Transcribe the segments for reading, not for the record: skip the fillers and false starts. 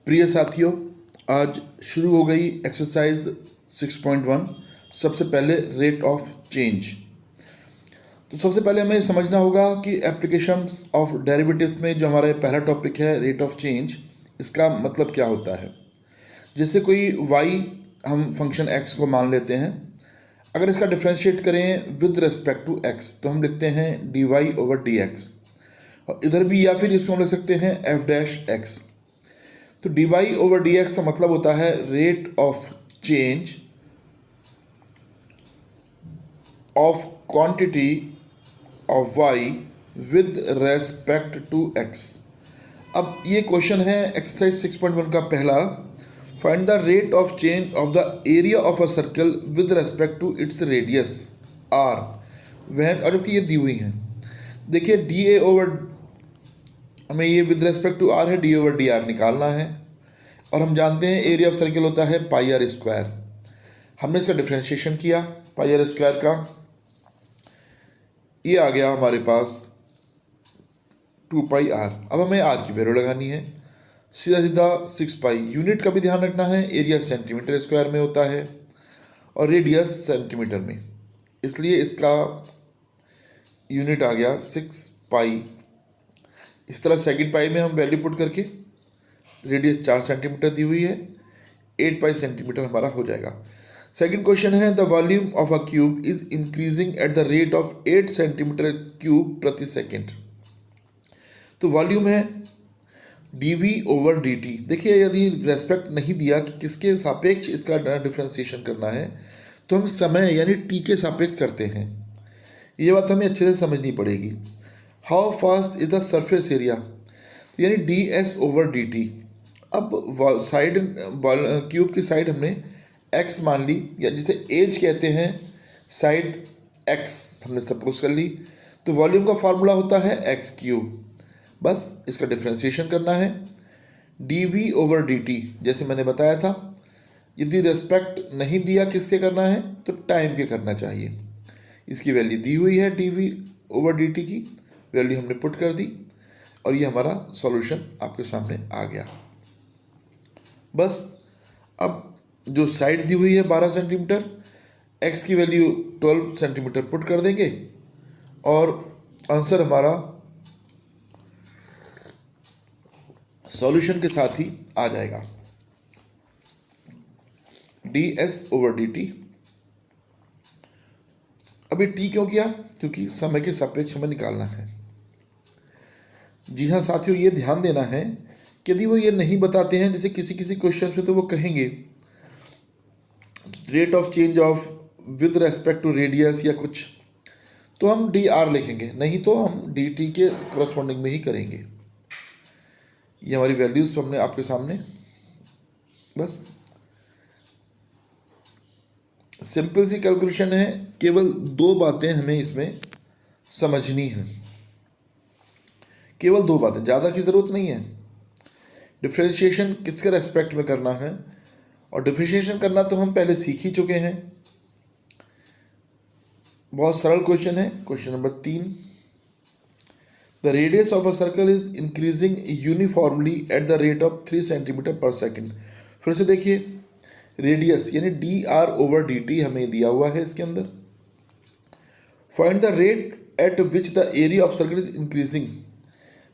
प्रिय साथियों, आज शुरू हो गई एक्सरसाइज 6.1। सबसे पहले रेट ऑफ चेंज। तो सबसे पहले हमें समझना होगा कि एप्लीकेशन ऑफ डेरिवेटिव्स में जो हमारा पहला टॉपिक है रेट ऑफ चेंज, इसका मतलब क्या होता है। जैसे कोई y हम फंक्शन x को मान लेते हैं, अगर इसका डिफ्रेंशिएट करें विद रिस्पेक्ट टू x तो हम लिखते हैं dy/dx, और इधर भी या फिर इसको हम लिख सकते हैं f'(x). तो dy/dx का मतलब होता है rate of change of quantity of y with respect to x। अब ये क्वेश्चन है एक्सरसाइज 6.1 का पहला। Find the rate of change of the area of a circle with respect to its radius r when, और जबकि ये दी हुई हैं। देखिए हमें ये विद रेस्पेक्ट टू r है, d/dr निकालना है, और हम जानते हैं एरिया ऑफ सर्कल होता है πr²। हमने इसका डिफ्रेंशिएशन किया πr² का, ये आ गया हमारे पास 2πr। अब हमें r की वैल्यू लगानी है, सीधा सीधा 6π। यूनिट का भी ध्यान रखना है, एरिया सेंटीमीटर स्क्वायर में होता है और रेडियस सेंटीमीटर में, इसलिए इसका यूनिट आ गया 6π। इस तरह सेकंड पाई में हम वैल्यू पुट करके रेडियस 4 सेंटीमीटर दी हुई है, 8π सेंटीमीटर हमारा हो जाएगा। सेकंड क्वेश्चन है the volume of a cube is increasing at the rate of 8 centimetre cube प्रति सेकेंड। तो वॉल्यूम है dv/dt। देखिए यदि रेस्पेक्ट नहीं दिया कि किसके सापेक्ष इसका डिफ्रेंशिएशन करना है, तो हम समय यानी t के सापेक्ष करते हैं। ये बात हमें अच्छे से समझनी पड़ेगी। How fast is the surface area, यानी ds/dt। अब साइड क्यूब की साइड हमने x मान ली, या जिसे एज कहते हैं, साइड x हमने सपोज कर ली, तो वॉल्यूम का फार्मूला होता है x³। बस इसका डिफ्रेंशिएशन करना है dv/dt। जैसे मैंने बताया था, यदि रेस्पेक्ट नहीं दिया किसके करना है तो टाइम के करना चाहिए। इसकी वैल्यू दी हुई है dv/dt की, वैल्यू हमने पुट कर दी और ये हमारा सॉल्यूशन आपके सामने आ गया। बस अब जो साइड दी हुई है 12 सेंटीमीटर, x की वैल्यू 12 सेंटीमीटर पुट कर देंगे और आंसर हमारा सॉल्यूशन के साथ ही आ जाएगा ds/dt। अभी t क्यों किया, क्योंकि समय के सापेक्ष हमें निकालना है। जी हाँ साथियों, ये ध्यान देना है कि यदि वो ये नहीं बताते हैं, जैसे किसी किसी क्वेश्चन में तो वो कहेंगे rate of change of with respect to radius या कुछ, तो हम dr लिखेंगे, नहीं तो हम dt के करस्पॉन्डिंग में ही करेंगे। ये हमारी वैल्यूज हमने आपके सामने, बस सिंपल सी कैलकुलेशन है। केवल 2 बातें हमें इसमें समझनी है, केवल 2 बातें, ज़्यादा की ज़रूरत नहीं है। डिफ्रेंशिएशन किसके रेस्पेक्ट में करना है, और डिफ्रेंशिएशन करना तो हम पहले सीख ही चुके हैं। बहुत सरल क्वेश्चन है, question number 3। The radius of a circle is increasing uniformly at the rate of 3 centimetre per second. फिर से देखिए, रेडियस यानी dr/dt हमें दिया हुआ है इसके अंदर। Find the rate at which the area of circle is increasing.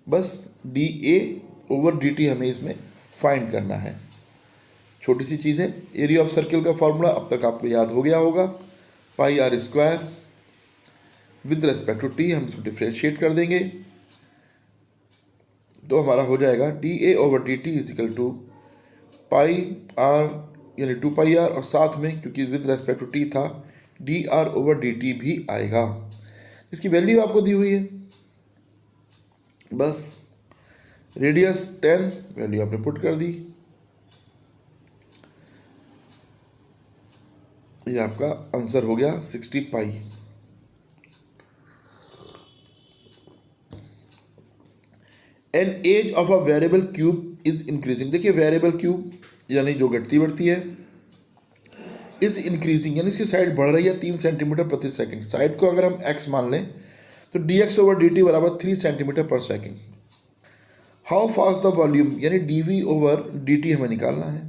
बस dA/dt हमें इसमें फाइंड करना है। छोटी सी चीज़ है, एरिया ऑफ सर्कल का फॉर्मूला अब तक आपको याद हो गया होगा, πr²। With respect to t हम इसको डिफ्रेंशिएट कर देंगे, तो हमारा हो जाएगा dA/dt इजिकल टू πr यानी 2πr, और साथ में क्योंकि विद रेस्पेक्ट टू t था dr/dt भी आएगा। इसकी वैल्यू आपको दी हुई है। बस रेडियस 10, वैल्यू आपने पुट कर दी, ये आपका आंसर हो गया 60π। An edge of a variable cube is increasing. देखिए वेरिएबल क्यूब यानी जो घटती बढ़ती है, इज इंक्रीजिंग यानी इसकी साइड बढ़ रही है 3 सेंटीमीटर प्रति सेकंड। साइड को अगर हम x मान लें तो dx/dt बराबर 3 सेंटीमीटर पर second. How fast the volume यानी dv ओवर dt हमें निकालना है।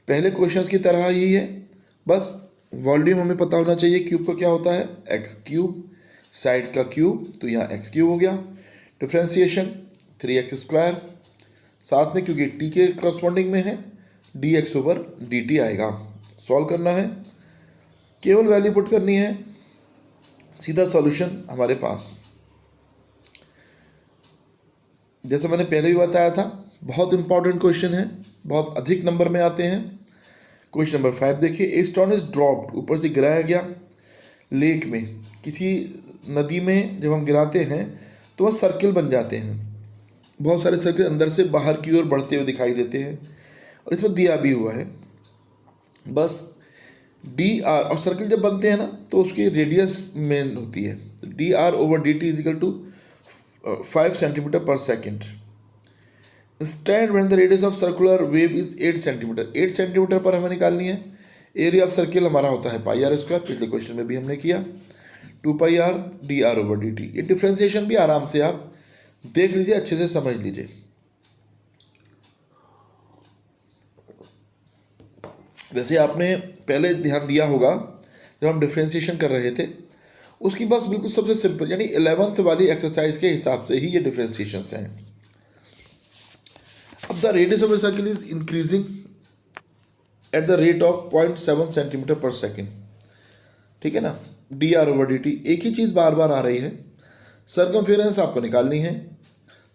पहले क्वेश्चंस की तरह ही है, बस वॉल्यूम हमें पता होना चाहिए। क्यूब का क्या होता है एक्स क्यूब, साइड का क्यूब तो यहाँ एक्स क्यूब हो गया। डिफ्रेंसिएशन 3x², साथ में क्योंकि t के करस्पॉन्डिंग में है dx ओवर dt आएगा। सॉल्व करना है, केवल वैल्यू पुट करनी है, सीधा सॉल्यूशन हमारे पास। जैसे मैंने पहले भी बताया था, बहुत इंपॉर्टेंट क्वेश्चन है, बहुत अधिक नंबर में आते हैं। क्वेश्चन नंबर 5 देखिए, ए स्टोन इज ड्रॉप्ड, ऊपर से गिराया गया लेक में, किसी नदी में जब हम गिराते हैं तो वह सर्किल बन जाते हैं, बहुत सारे सर्किल अंदर से बाहर की ओर बढ़ते हुए दिखाई देते हैं, और इसमें दिया भी हुआ है। बस डी आर, और सर्किल जब बनते हैं ना तो उसकी रेडियस में होती है, D R over D T is equal to 5 centimetre per second. Stand when the radius of circular wave is 8 centimetre, 8 centimetre पर हमें निकालनी है। एरिया ऑफ सर्किल हमारा होता है πr², पिछले क्वेश्चन में भी हमने किया 2πr dr ओवर dt। ये डिफ्रेंसिएशन भी आराम से आप देख लीजिए, अच्छे से समझ लीजिए। वैसे आपने पहले ध्यान दिया होगा जब हम डिफ्रेंसिएशन कर रहे थे, उसकी बस बिल्कुल सबसे सिंपल यानी 11th वाली एक्सरसाइज के हिसाब से ही ये डिफ्रेंसिएशन हैं। अब the radius of a circle is increasing at the rate of 0.7 centimetre per second, ठीक है ना। D R over D T, एक ही चीज़ बार बार आ रही है। सर्कमफेरेंस आपको निकालनी है,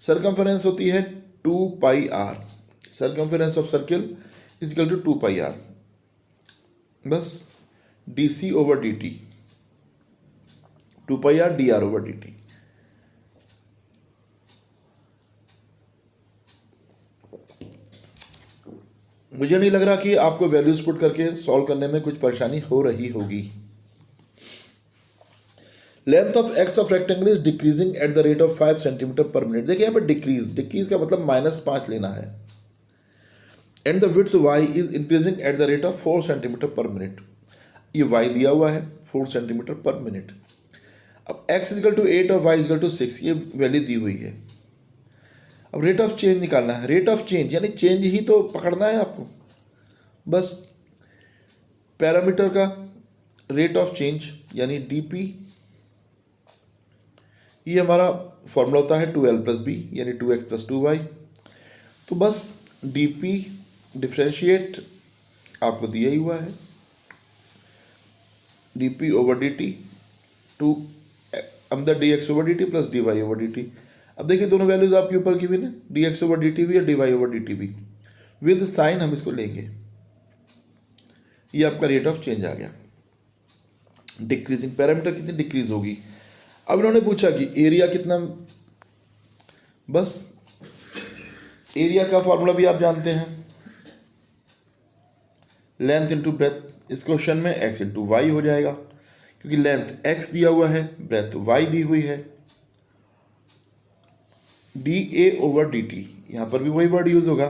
सर्कमफेरेंस होती है 2πr, circumference of circle is equal to 2πr, बस D C over D T, 2πr dr over dt। मुझे नहीं लग रहा कि आपको वैल्यूज पुट करके सॉल्व करने में कुछ परेशानी हो रही होगी। Length of x of rectangle is decreasing at the rate of 5 centimetre पर मिनट। देखिए यहाँ पर डिक्रीज का मतलब -5 लेना है। And the width y is increasing at the rate of 4 centimetre पर मिनट। ये y दिया हुआ है 4 सेंटीमीटर पर मिनट। अब x इजिकल टू 8 और y इजिकल टू 6, ये वैल्यू दी हुई है। अब रेट ऑफ चेंज निकालना है। रेट ऑफ चेंज यानी चेंज ही तो पकड़ना है आपको, बस पैरामीटर का रेट ऑफ चेंज यानी dp, ये हमारा फॉर्मूला होता है 2l प्लस बी यानी 2x प्लस 2y। तो बस dp डिफ्रेंशिएट आपको दिया ही हुआ है, dp ओवर dt टू अंदर dx over dt plus dy over dt। अब देखिए दोनों वैल्यूज आपके ऊपर की भी ना, dx ओवर dt भी और dy ओवर dt भी, विद साइन हम इसको लेंगे। ये आपका रेट ऑफ चेंज आ गया। डिक्रीजिंग पैरामीटर कितनी डिक्रीज होगी। अब इन्होंने पूछा कि एरिया कितना, बस एरिया का फॉर्मूला भी आप जानते हैं, लेंथ इंटू ब्रेथ। इस क्वेश्चन में x इंटू वाई हो जाएगा, क्योंकि लेंथ x दिया हुआ है, ब्रेथ y दी हुई है। D A over D T, यहाँ पर भी वही वर्ड यूज होगा,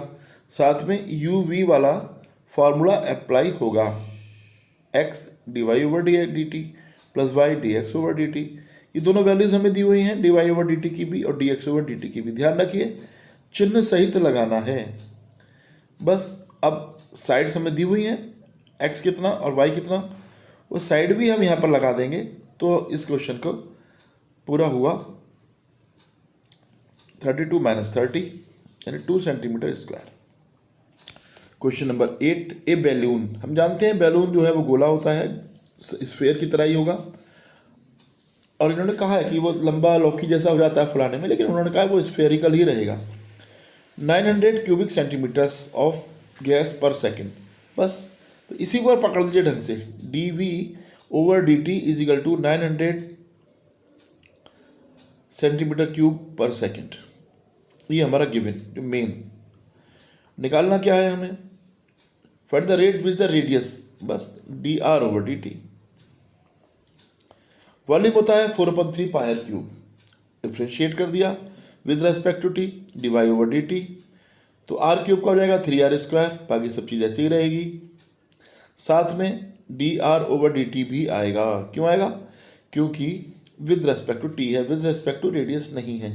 साथ में यू वी वाला फॉर्मूला अप्लाई होगा, x D Y over D T plus Y D X over D T. ये दोनों वैल्यूज हमें दी हुई हैं, D Y over D T की भी और D X over D T की भी। ध्यान रखिए चिन्ह सहित लगाना है। बस अब साइड्स हमें दी हुई हैं, x कितना और y कितना, वो साइड भी हम यहाँ पर लगा देंगे तो इस क्वेश्चन को पूरा हुआ। 32 - 30 यानी 2 सेंटीमीटर स्क्वायर। क्वेश्चन नंबर 8, ए बैलून। हम जानते हैं बैलून जो है वो गोला होता है, स्फीयर की तरह ही होगा, और इन्होंने कहा है कि वो लंबा लौकी जैसा हो जाता है फुलाने में, लेकिन उन्होंने कहा वो स्फेरिकल ही रहेगा। 900 cubic centimetres of gas per second, बस तो इसी को पकड़ लीजिए ढंग से। D V over D T is equal to 900 centimetre cube per second. ये हमारा गिवन जो मेन निकालना क्या है हमें, find the rate which the radius, बस D R over D T. Volume होता है 4/3 पायर क्यूब, डिफ्रेंशिएट कर दिया with respect to T, D Y over D T. तो आर क्यूब का हो जाएगा 3r², बाकी सब चीज़ ऐसी ही रहेगी। साथ में D R over D T भी आएगा। क्यों आएगा, क्योंकि विद रेस्पेक्ट टू टी है, विद रेस्पेक्ट टू रेडियस नहीं है।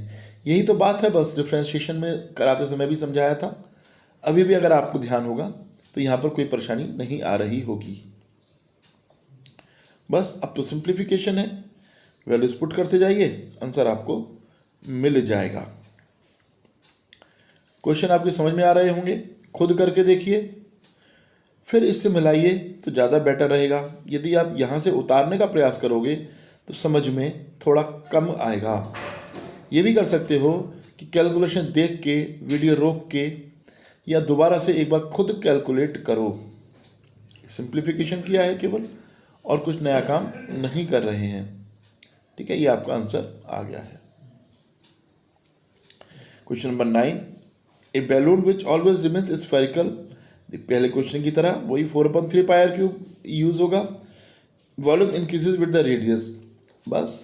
यही तो बात है, बस डिफ्रेंशिएशन में कराते समय भी समझाया था, अभी भी अगर आपको ध्यान होगा तो यहाँ पर कोई परेशानी नहीं आ रही होगी। बस अब तो सिंप्लीफिकेशन है, वैल्यूज पुट करते जाइए, आंसर आपको मिल जाएगा। क्वेश्चन आपके समझ में आ रहे होंगे, खुद करके देखिए, फिर इससे मिलाइए तो ज़्यादा बेटर रहेगा। यदि आप यहाँ से उतारने का प्रयास करोगे तो समझ में थोड़ा कम आएगा। ये भी कर सकते हो कि कैलकुलेशन देख के, वीडियो रोक के, या दोबारा से एक बार खुद कैलकुलेट करो। सिंप्लीफिकेशन किया है केवल, और कुछ नया काम नहीं कर रहे हैं। ठीक है, ये आपका आंसर आ गया है। Question number 9, A balloon which always remains spherical. पहले क्वेश्चन की तरह वही 4/3 पाई r क्यूब यूज होगा। Volume increases with the radius, बस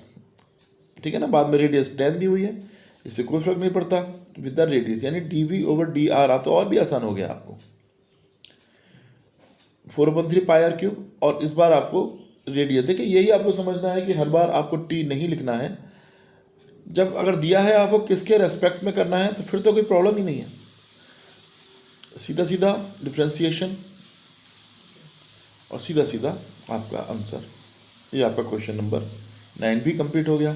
ठीक है ना, बाद में रेडियस 10 दी हुई है, इससे कोई फर्क नहीं पड़ता। विद द रेडियस यानी dv/dr आ तो और भी आसान हो गया आपको। 4/3 पाई r क्यूब, और इस बार आपको रेडियस, देखिए यही आपको समझना है कि हर बार आपको t नहीं लिखना है। जब अगर दिया है आपको किसके रेस्पेक्ट में करना है तो फिर तो कोई प्रॉब्लम ही नहीं है, सीधा सीधा डिफ्रेंसिएशन और सीधा सीधा आपका आंसर। ये आपका क्वेश्चन नंबर 9 भी कंप्लीट हो गया।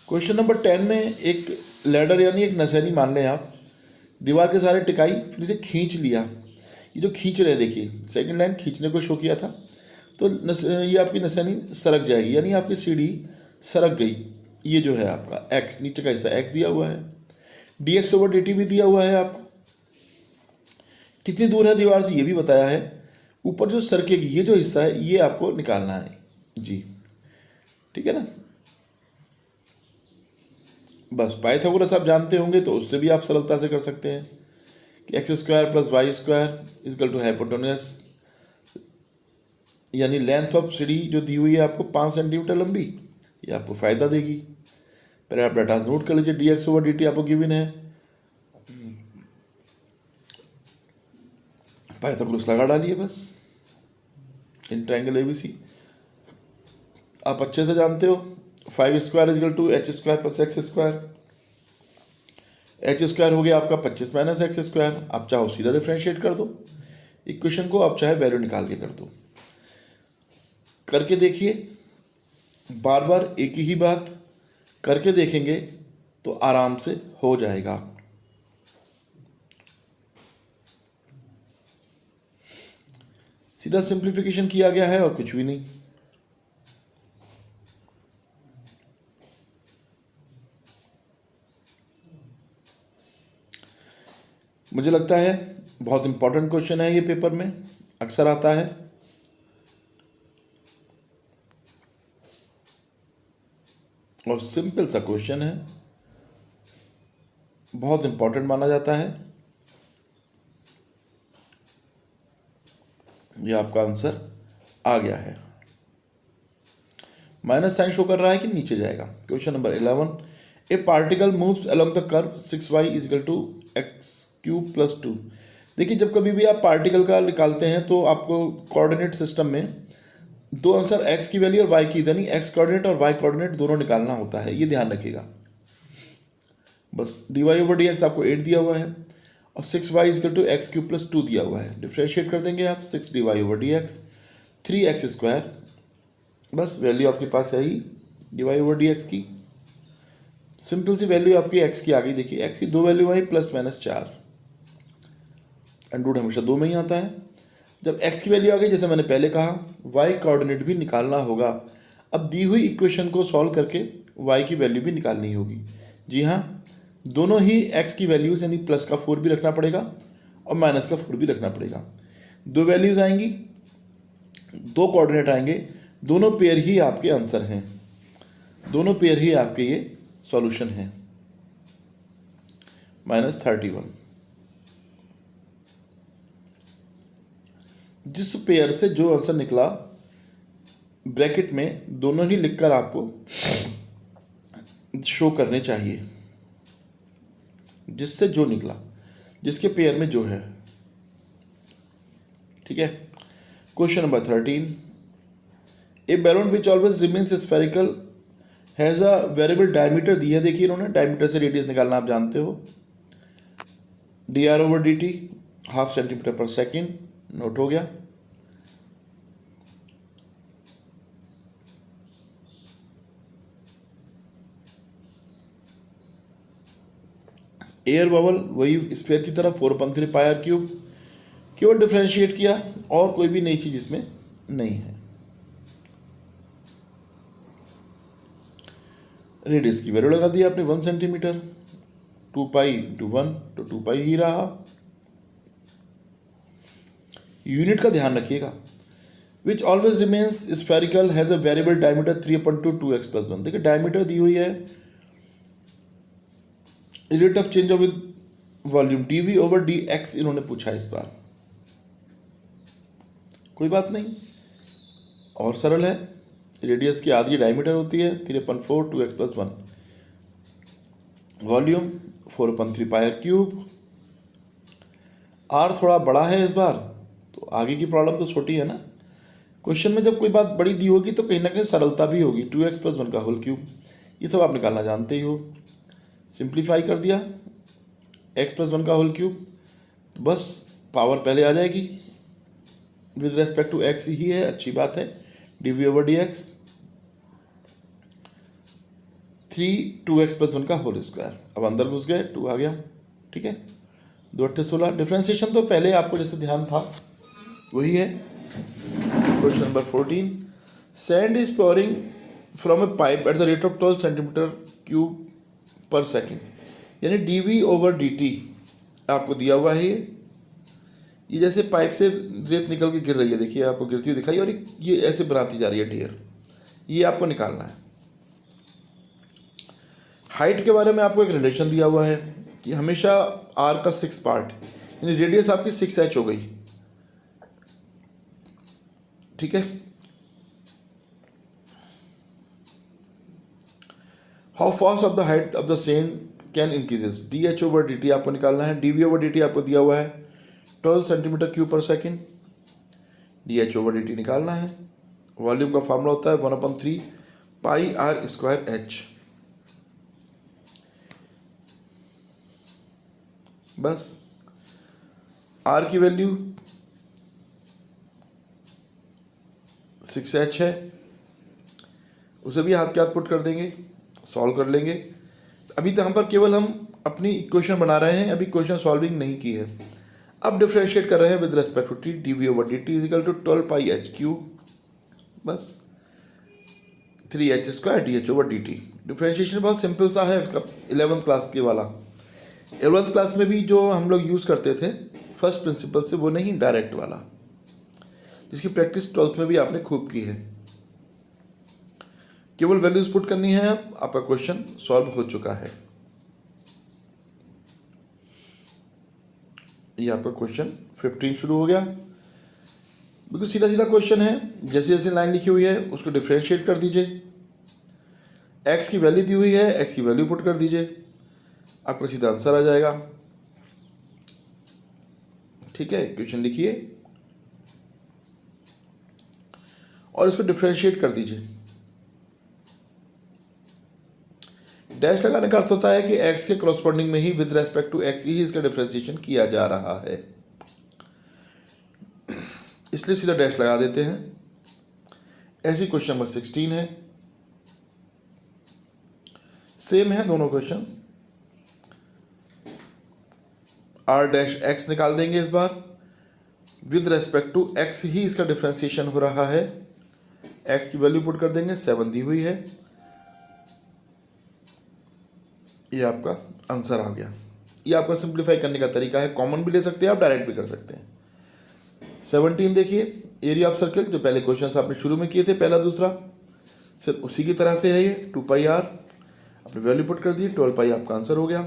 क्वेश्चन नंबर 10 में एक लैडर यानी एक नसैनी मान लें आप, दीवार के सारे टिकाई, फिर इसे खींच लिया। ये जो खींच रहे देखिए, सेकंड लाइन खींचने को शो किया था, तो ये आपकी नसैनी सरक जाएगी, यानी आपकी सीढ़ी सरक गई। ये जो है आपका एक्स, नीचे का हिस्सा एक्स दिया हुआ है, dx/dt भी दिया हुआ है आपको, कितनी दूर है दीवार से ये भी बताया है, ऊपर जो सरकेगी ये जो हिस्सा है ये आपको निकालना है जी। ठीक है ना, बस पाइथागोरस आप जानते होंगे तो उससे भी आप सरलता से कर सकते हैं कि x² + y² equal to hypotenuse, यानी लेंथ ऑफ सीढ़ी जो दी हुई है आपको 5 सेंटीमीटर लंबी, ये आपको फायदा देगी। पहले आप डाटा नोट कर लीजिए, dx/dt आपको गिवन है, पाइथागोरस लगा डालिए बस, इन ट्रायंगल ABC आप अच्छे से जानते हो। 5² equal to h² + x², h² हो गया आपका 25 - x²। आप चाहो सीधा डिफ्रेंशिएट कर दो इक्वेशन को, आप चाहे वैल्यू निकाल के कर दो। करके देखिए, बार बार एक ही बात करके देखेंगे तो आराम से हो जाएगा। सीधा सिंप्लीफिकेशन किया गया है और कुछ भी नहीं। मुझे लगता है बहुत इंपॉर्टेंट क्वेश्चन है ये, पेपर में अक्सर आता है। और सिंपल सा क्वेश्चन है, बहुत इंपॉर्टेंट माना जाता है। ये आपका आंसर आ गया है। माइनस साइन शो कर रहा है कि नीचे जाएगा। Question number 11, a particle moves along the curve 6y equal to x³ + 2। देखिए, जब कभी भी आप पार्टिकल का निकालते हैं तो आपको कोऑर्डिनेट सिस्टम में दो आंसर x की वैल्यू और y की, यानी x कोऑर्डिनेट और y कोऑर्डिनेट दोनों निकालना होता है, ये ध्यान रखिएगा। बस dy/dx आपको 8 दिया हुआ है और 6y इक्वल टू x³ + 2 दिया हुआ है। डिफ्रेंशिएट कर देंगे आप, 6 dy/dx 3x², बस वैल्यू आपके पास है ही dy/dx की। सिंपल सी वैल्यू आपकी x की आ गई। देखिए x की दो वैल्यू आई, +-4, अंडर हमेशा 2 में ही आता है। जब x की वैल्यू आ गई, जैसे मैंने पहले कहा, y कोऑर्डिनेट भी निकालना होगा। अब दी हुई इक्वेशन को सॉल्व करके y की वैल्यू भी निकालनी होगी। जी हाँ, दोनों ही x की वैल्यूज, यानी +4 भी रखना पड़ेगा और -4 भी रखना पड़ेगा। दो वैल्यूज आएंगी, दो कोऑर्डिनेट आएंगे, दोनों पेयर ही आपके आंसर हैं, दोनों पेयर ही आपके ये सॉल्यूशन है। -31, जिस पेयर से जो आंसर निकला ब्रैकेट में दोनों ही लिखकर आपको शो करने चाहिए, जिससे जो निकला, जिसके पेयर में जो है। ठीक है। Question number 13, a balloon which always remains spherical has a variable diameter दी है, देखिए इन्होंने डायमीटर से रेडियस निकालना आप जानते हो, dr/dt 1/2 centimetre per second, note हो गया। एयर बबल वही स्फीयर की तरह 4/3 पाई आर क्यूब, केवल डिफ्रेंशिएट किया और कोई भी नई चीज इसमें नहीं है। रेडियस की वैल्यू लगा दी आपने 1 सेंटीमीटर, 2 पाई इंटू 1 तो 2 पाई ही रहा। यूनिट का ध्यान रखिएगा। विच always remains spherical has a variable diameter 3/2 2x+1। देखिए डायमीटर दी हुई है, rate of change of with volume dv/dx इन्होंने पूछा इस बार, कोई बात नहीं और सरल है। रेडियस की आधी डायमीटर होती है 3/4 2x+1, volume 4/3 pi R cube. R थोड़ा बड़ा है इस बार, तो आगे की प्रॉब्लम तो छोटी है ना। क्वेश्चन में जब कोई बात बड़ी दी होगी तो कहीं ना कहीं सरलता भी होगी। 2x+1 का होल क्यूब, ये सब आप निकालना जानते ही हो। सिंप्लीफाई कर दिया, x+1 का होल क्यूब, बस पावर पहले आ जाएगी, विद रेस्पेक्ट टू x ही है, अच्छी बात है। dv/dx 2x+1 का होल स्क्वायर, अब अंदर घुस गए 2 आ गया, ठीक है। 2×8=16। डिफ्रेंशिएशन तो पहले आपको जैसे ध्यान था वही है। Question number 14, sand is pouring from A pipe at the rate of 12 centimetre cube per second, यानी dv/dt आपको दिया हुआ है। ये जैसे पाइप से रेत निकल के गिर रही है, देखिए आपको गिरती हुई दिखाई, और ये ऐसे बनाती जा रही है ढेर, ये आपको निकालना है। हाइट के बारे में आपको एक रिलेशन दिया हुआ है कि हमेशा r का 6 पार्ट, यानी रेडियस आपकी 6h हो गई, ठीक है। How fast of the height of the send can increases, dh/dt आपको निकालना है। dv/dt आपको दिया हुआ है 12 centimetre cube per second, dh/dt निकालना है। वॉल्यूम का फार्मूला होता है 1/3 पाई आर स्क्वायर h, बस r की वैल्यू 6h है, उसे भी हाथ के हाथ पुट कर देंगे, सॉल्व कर लेंगे। अभी तो हम पर केवल हम अपनी इक्वेशन बना रहे हैं, अभी क्वेश्चन सॉल्विंग नहीं की है। अब डिफरेंशिएट कर रहे हैं with respect to t, dv/dt = 12 pi h cube, बस 3h² dh/dt। डिफरेंशिएशन बहुत सिंपल सा है, 11th क्लास के वाला। 11th क्लास में भी जो हम लोग यूज़ करते थे फर्स्ट प्रिंसिपल से, वो नहीं, डायरेक्ट वाला, जिसकी प्रैक्टिस 12th में भी आपने खूब की है। केवल वैल्यूज पुट करनी है, अब आपका क्वेश्चन सॉल्व हो चुका है। ये आपका क्वेश्चन 15 शुरू हो गया। बिल्कुल सीधा सीधा क्वेश्चन है, जैसे जैसे लाइन लिखी हुई है उसको डिफरेंशिएट कर दीजिए। x की वैल्यू दी हुई है, x की वैल्यू पुट कर दीजिए, आपका सीधा आंसर आ जाएगा, ठीक है। क्वेश्चन लिखिए और इसको डिफरेंशिएट कर दीजिए। डैश लगाने का अर्थ होता है कि x के करस्पॉन्डिंग में ही विद रेस्पेक्ट टू x ही इसका डिफरेंशिएशन किया जा रहा है, इसलिए सीधा डैश लगा देते हैं। ऐसी क्वेश्चन नंबर 16 है, सेम है दोनों क्वेश्चन। r'(x) निकाल देंगे इस बार, विद रेस्पेक्ट टू x ही इसका डिफरेंशिएशन हो रहा है। x की वैल्यू पुट कर देंगे, 7 दी हुई है, ये आपका आंसर आ गया। ये आपका सिंप्लीफाई करने का तरीका है, कॉमन भी ले सकते हैं आप, डायरेक्ट भी कर सकते हैं। 17 देखिए, एरिया ऑफ सर्कल, जो पहले क्वेश्चन आपने शुरू में किए थे, पहला दूसरा, सिर्फ उसी की तरह से है ये, 2 पाई r, अपनी वैल्यू पुट कर दी, 12 पाई आपका आंसर हो गया।